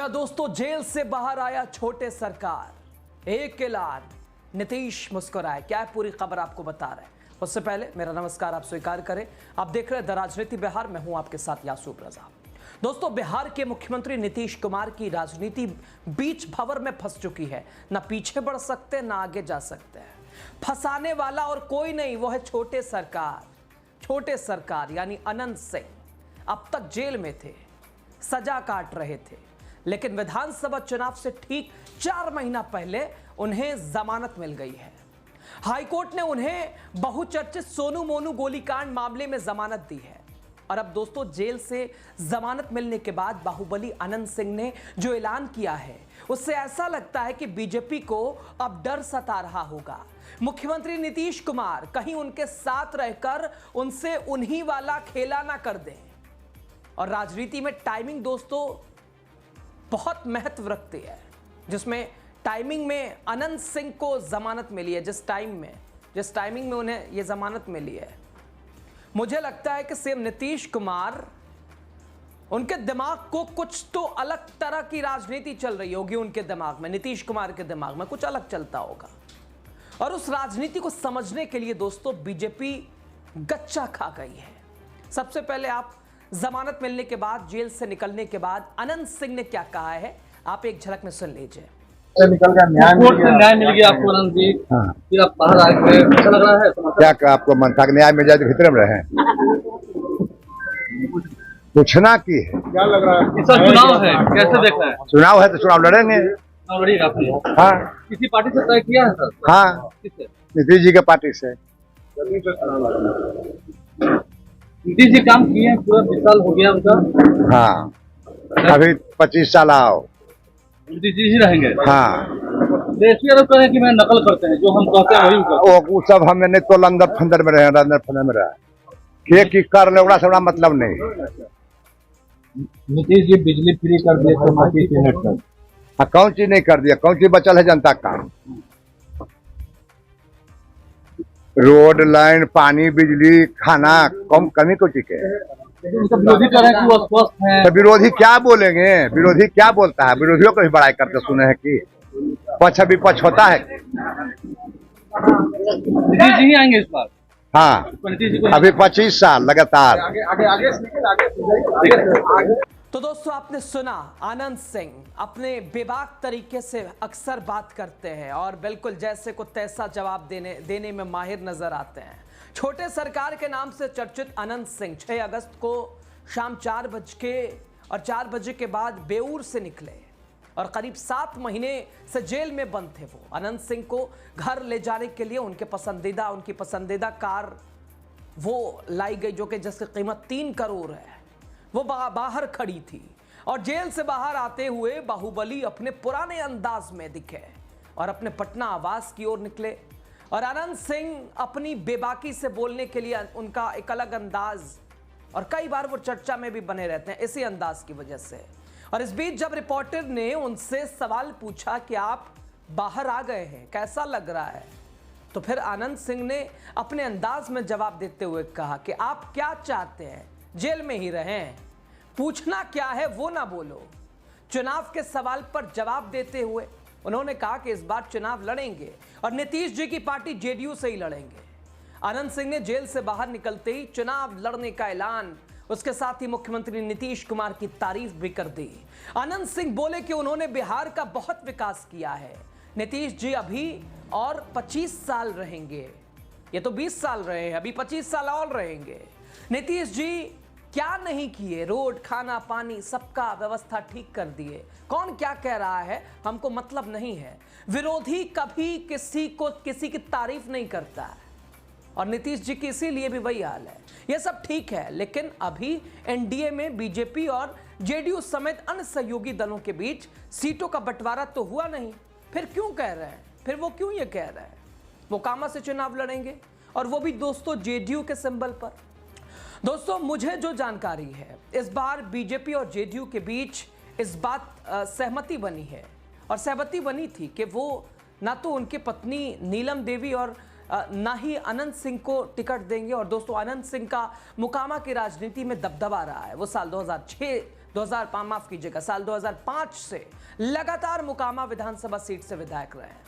दोस्तों, जेल से बाहर आया छोटे सरकार, एक ऐलान, नीतीश मुस्कुराए। क्या है पूरी खबर आपको बता रहे हैं। उससे पहले मेरा नमस्कार आप स्वीकार करें। आप देख रहे हैं द राजनीति बिहार, मैं हूं आपके साथ यासूब रजा। दोस्तों, बिहार के मुख्यमंत्री नीतीश कुमार की राजनीति बीच भंवर में फंस चुकी है। ना पीछे बढ़ सकते ना आगे जा सकते हैं। फंसाने वाला और कोई नहीं, वो है छोटे सरकार। छोटे सरकार यानी अनंत सिंह अब तक जेल में थे, सजा काट रहे थे, लेकिन विधानसभा चुनाव से ठीक 4 महीना पहले उन्हें जमानत मिल गई है। हाईकोर्ट ने उन्हें बहुचर्चित सोनू मोनू गोलीकांड मामले में जमानत दी है। और अब दोस्तों, जेल से जमानत मिलने के बाद बाहुबली अनंत सिंह ने जो ऐलान किया है, उससे ऐसा लगता है कि बीजेपी को अब डर सता रहा होगा। मुख्यमंत्री नीतीश कुमार कहीं उनके साथ रहकर उनसे उन्हीं वाला खेला ना कर दें। और राजनीति में टाइमिंग दोस्तों बहुत महत्व रखती है, जिसमें टाइमिंग में अनंत सिंह को जमानत मिली है। जिस टाइमिंग में उन्हें यह जमानत मिली है, मुझे लगता है कि सीएम नीतीश कुमार, उनके दिमाग को कुछ तो अलग तरह की राजनीति चल रही होगी। उनके दिमाग में, नीतीश कुमार के दिमाग में कुछ अलग चलता होगा। और उस राजनीति को समझने के लिए दोस्तों बीजेपी गच्चा खा गई है। सबसे पहले आप जमानत मिलने के बाद, जेल से निकलने के बाद अनंत सिंह ने क्या कहा है, आप एक झलक में सुन लीजिए। निकल गया, न्याय मिल गया आपको अनंत जी। फिर आप बाहर आ गए, अच्छा लग रहा है? क्या आपको मन था कि न्याय मिल जाए तो भीतर में रहे? पूछना की है, क्या लग रहा है? इस चुनाव है, कैसे देख रहे हैं? चुनाव है तो चुनाव लड़ेंगे। चुनाव लड़िएगा आपने? हाँ। किसी पार्टी से तय किया है सर? हाँ, किससे? नीतीश जी के पार्टी से। नीतीश जी काम किए हैं, पूरा 20 साल हो गया उनका। हाँ, अभी 25 साल आओ। नीतीश जी ही रहेंगे? हाँ। देशी आरोप करें कि मैं नकल करते हैं, जो हम कहते हैं वही करते वो सब हमें नहीं तो अंदर फंदर में रहे, अंदर फंदर में रहे के कर ले, से बड़ा मतलब नहीं। नीतीश जी बिजली फ्री कर दिए थे 25 यूनिट तक। हाँ, कौन चीज नहीं कर दिया? कौन चीज बचल है जनता का? रोड, लाइन, पानी, बिजली, खाना, कम कमी को चीज है। विरोधी कह रहे हैं कि वो अस्वस्थ हैं। तो विरोधी क्या बोलेंगे? विरोधी क्या बोलता है? विरोधियों को भी बड़ाई करते सुने हैं कि पक्ष विपक्ष होता है। नीतीश जी ही आएंगे इस बार? हाँ, नीतीश जी को अभी 25 साल लगातार। तो दोस्तों, आपने सुना, अनंत सिंह अपने बेबाक तरीके से अक्सर बात करते हैं और बिल्कुल जैसे को तैसा जवाब देने में माहिर नजर आते हैं। छोटे सरकार के नाम से चर्चित अनंत सिंह 6 अगस्त को शाम 4 बजे के बाद बेऊर से निकले और करीब 7 महीने से जेल में बंद थे। वो अनंत सिंह को घर ले जाने के लिए उनकी पसंदीदा कार वो लाई गई, जो कि जिसकी कीमत 3 करोड़ है। वो बाहर खड़ी थी और जेल से बाहर आते हुए बाहुबली अपने पुराने अंदाज में दिखे और अपने पटना आवास की ओर निकले। और अनंत सिंह अपनी बेबाकी से बोलने के लिए उनका एक अलग अंदाज, और कई बार वो चर्चा में भी बने रहते हैं इसी अंदाज की वजह से। और इस बीच जब रिपोर्टर ने उनसे सवाल पूछा कि आप बाहर आ गए हैं, कैसा लग रहा है, तो फिर अनंत सिंह ने अपने अंदाज में जवाब देते हुए कहा कि आप क्या चाहते हैं, जेल में ही रहें, पूछना क्या है वो ना बोलो। चुनाव के सवाल पर जवाब देते हुए उन्होंने कहा कि इस बार चुनाव लड़ेंगे और नीतीश जी की पार्टी जेडीयू से ही लड़ेंगे। अनंत सिंह ने जेल से बाहर निकलते ही चुनाव लड़ने का ऐलान, उसके साथ ही मुख्यमंत्री नीतीश कुमार की तारीफ भी कर दी। अनंत सिंह बोले कि उन्होंने बिहार का बहुत विकास किया है। नीतीश जी अभी और 25 साल रहेंगे। ये तो 20 साल रहे हैं, अभी 25 साल और रहेंगे। नीतीश जी क्या नहीं किए? रोड, खाना, पानी, सबका व्यवस्था ठीक कर दिए। कौन क्या कह रहा है हमको मतलब नहीं है। विरोधी कभी किसी की तारीफ नहीं करता है और नीतीश जी की इसीलिए भी वही हाल है। ये सब ठीक है, लेकिन अभी एनडीए में बीजेपी और जेडीयू समेत अन्य सहयोगी दलों के बीच सीटों का बंटवारा तो हुआ नहीं। फिर क्यों कह रहे हैं? फिर वो क्यों ये कह रहे हैं वो कामा से चुनाव लड़ेंगे, और वो भी दोस्तों जेडीयू के सिंबल पर। दोस्तों, मुझे जो जानकारी है, इस बार बीजेपी और जेडीयू के बीच इस बात सहमति बनी है, और सहमति बनी थी कि वो ना तो उनकी पत्नी नीलम देवी और ना ही अनंत सिंह को टिकट देंगे। और दोस्तों, अनंत सिंह का मोकामा की राजनीति में दबदबा रहा है। वो साल 2005 से लगातार मोकामा विधानसभा सीट से विधायक रहे हैं।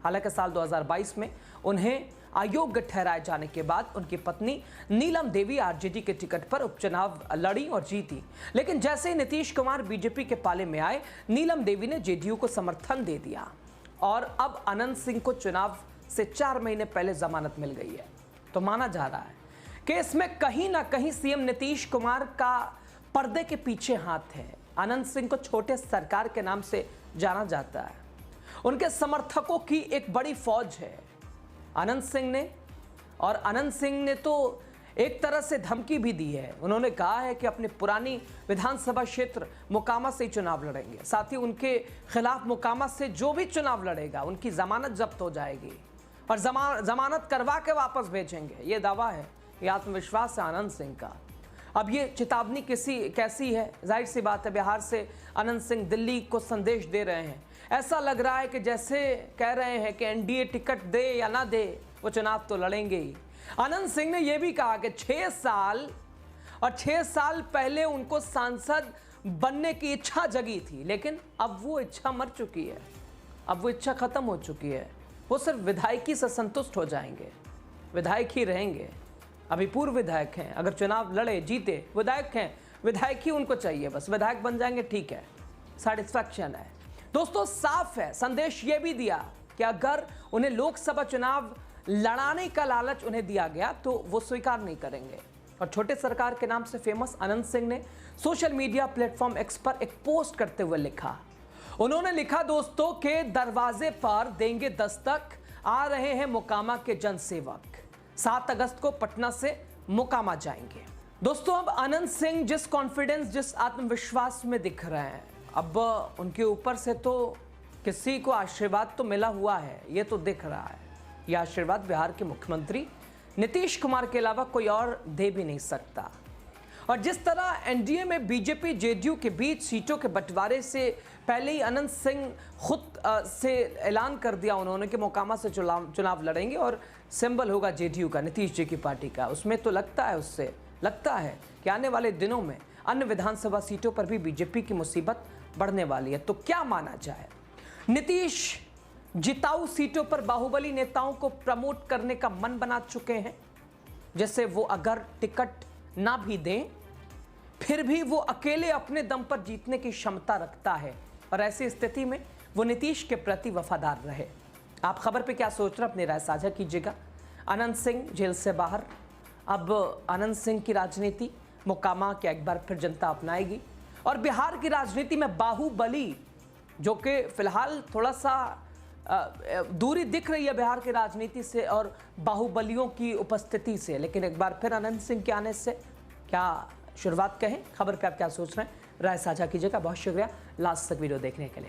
हालांकि साल 2022 में उन्हें अयोग्य ठहराए जाने के बाद उनकी पत्नी नीलम देवी आरजेडी के टिकट पर उपचुनाव लड़ी और जीती। लेकिन जैसे ही नीतीश कुमार बीजेपी के पाले में आए, नीलम देवी ने जेडीयू को समर्थन दे दिया और अब अनंत सिंह को चुनाव से 4 महीने पहले जमानत मिल गई है। तो माना जा रहा है कि इसमें कहीं ना कहीं सीएम नीतीश कुमार का पर्दे के पीछे हाथ है। अनंत सिंह को छोटे सरकार के नाम से जाना जाता है। उनके समर्थकों की एक बड़ी फौज है अनंत सिंह ने तो एक तरह से धमकी भी दी है। उन्होंने कहा है कि अपने पुरानी विधानसभा क्षेत्र मोकामा से ही चुनाव लड़ेंगे। साथ ही उनके खिलाफ मोकामा से जो भी चुनाव लड़ेगा उनकी जमानत जब्त हो जाएगी और जमानत करवा के वापस भेजेंगे। ये दावा है, ये आत्मविश्वास है अनंत सिंह का। अब ये चेतावनी कैसी है? जाहिर सी बात है, बिहार से अनंत सिंह दिल्ली को संदेश दे रहे हैं। ऐसा लग रहा है कि जैसे कह रहे हैं कि एनडीए टिकट दे या ना दे, वो चुनाव तो लड़ेंगे ही। अनंत सिंह ने यह भी कहा कि 6 साल पहले उनको सांसद बनने की इच्छा जगी थी, लेकिन अब वो इच्छा मर चुकी है, अब वो इच्छा खत्म हो चुकी है। वो सिर्फ विधायकी से संतुष्ट हो जाएंगे, विधायक ही रहेंगे। अभी पूर्व विधायक हैं, अगर चुनाव लड़े जीते, विधायक हैं, विधायक ही उनको चाहिए, बस विधायक बन जाएंगे, ठीक है, सैटिस्फैक्शन है। दोस्तों, साफ है, संदेश ये भी दिया कि अगर उन्हें लोकसभा चुनाव लड़ाने का लालच उन्हें दिया गया तो वो स्वीकार नहीं करेंगे। और छोटे सरकार के नाम से फेमस अनंत सिंह ने सोशल मीडिया प्लेटफॉर्म एक्स पर एक पोस्ट करते हुए लिखा, उन्होंने लिखा, दोस्तों के दरवाजे पर देंगे दस्तक, आ रहे हैं मोकामा के जनसेवक, 7 अगस्त को पटना से मोकामा जाएंगे। दोस्तों, अब अनंत सिंह जिस कॉन्फिडेंस, जिस आत्मविश्वास में दिख रहे हैं, अब उनके ऊपर से तो किसी को आशीर्वाद तो मिला हुआ है, ये तो दिख रहा है। यह आशीर्वाद बिहार के मुख्यमंत्री नीतीश कुमार के अलावा कोई और दे भी नहीं सकता। और जिस तरह एनडीए में बीजेपी जेडीयू के बीच सीटों के बंटवारे से पहले ही अनंत सिंह खुद से ऐलान कर दिया उन्होंने कि मोकामा से चुनाव लड़ेंगे और सिंबल होगा जेडीयू का, नीतीश जी की पार्टी का। उसमें तो लगता है कि आने वाले दिनों में अन्य विधानसभा सीटों पर भी बीजेपी की मुसीबत बढ़ने वाली है। तो क्या माना जाए? नीतीश जिताऊ सीटों पर बाहुबली नेताओं को प्रमोट करने का मन बना चुके हैं, जैसे वो अगर टिकट ना भी दें फिर भी वो अकेले अपने दम पर जीतने की क्षमता रखता है और ऐसी स्थिति में वो नीतीश के प्रति वफादार रहे। आप खबर पे क्या सोच रहे हैं? अपनी राय साझा कीजिएगा। अनंत सिंह जेल से बाहर, अब अनंत सिंह की राजनीति मोकामा क्या एक बार फिर जनता अपनाएगी? और बिहार की राजनीति में बाहुबली, जो कि फिलहाल थोड़ा सा दूरी दिख रही है बिहार की राजनीति से और बाहुबलियों की उपस्थिति से, लेकिन एक बार फिर अनंत सिंह के आने से क्या शुरुआत कहें? खबर पे आप क्या सोच रहे हैं? राय साझा कीजिएगा। बहुत शुक्रिया लास्ट तक वीडियो देखने के लिए।